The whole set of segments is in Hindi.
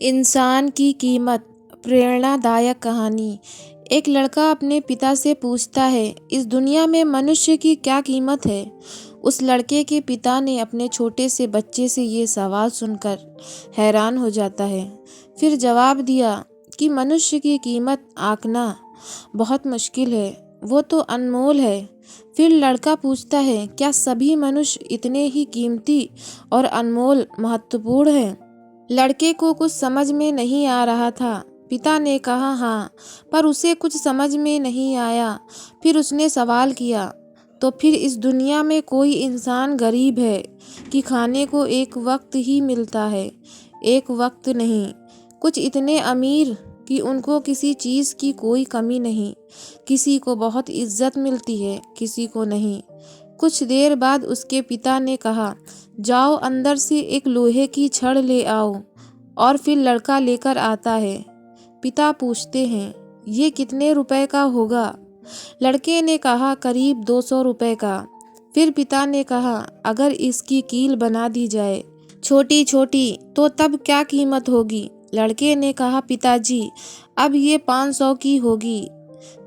इंसान की कीमत। प्रेरणादायक कहानी। एक लड़का अपने पिता से पूछता है, इस दुनिया में मनुष्य की क्या कीमत है। उस लड़के के पिता ने अपने छोटे से बच्चे से ये सवाल सुनकर हैरान हो जाता है। फिर जवाब दिया कि मनुष्य की कीमत आंकना बहुत मुश्किल है, वो तो अनमोल है। फिर लड़का पूछता है, क्या सभी मनुष्य इतने ही कीमती और अनमोल महत्वपूर्ण हैं? लड़के को कुछ समझ में नहीं आ रहा था। पिता ने कहा हाँ, पर उसे कुछ समझ में नहीं आया। फिर उसने सवाल किया, तो फिर इस दुनिया में कोई इंसान गरीब है कि खाने को एक वक्त ही मिलता है? एक वक्त नहीं, कुछ इतने अमीर कि उनको किसी चीज़ की कोई कमी नहीं। किसी को बहुत इज्जत मिलती है, किसी को नहीं। कुछ देर बाद उसके पिता ने कहा, जाओ अंदर से एक लोहे की छड़ ले आओ। और फिर लड़का लेकर आता है। पिता पूछते हैं, ये कितने रुपए का होगा? लड़के ने कहा, करीब 200 रुपए का। फिर पिता ने कहा, अगर इसकी कील बना दी जाए छोटी छोटी तो तब क्या कीमत होगी? लड़के ने कहा, पिताजी अब ये 500 की होगी।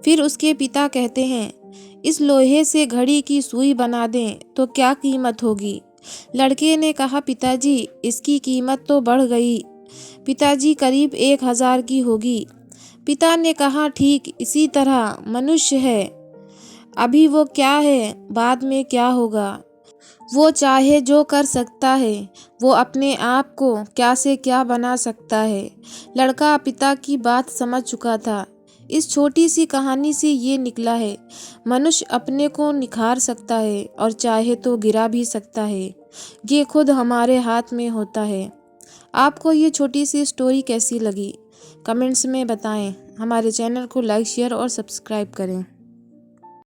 फिर उसके पिता कहते हैं, इस लोहे से घड़ी की सुई बना दें तो क्या कीमत होगी? लड़के ने कहा, पिताजी इसकी कीमत तो बढ़ गई। पिताजी करीब 1000 की होगी। पिता ने कहा, ठीक इसी तरह मनुष्य है। अभी वो क्या है, बाद में क्या होगा। वो चाहे जो कर सकता है, वो अपने आप को क्या से क्या बना सकता है। लड़का पिता की बात समझ चुका था। इस छोटी सी कहानी से ये निकला है, मनुष्य अपने को निखार सकता है और चाहे तो गिरा भी सकता है। ये खुद हमारे हाथ में होता है। आपको ये छोटी सी स्टोरी कैसी लगी? कमेंट्स में बताएं। हमारे चैनल को लाइक, शेयर और सब्सक्राइब करें।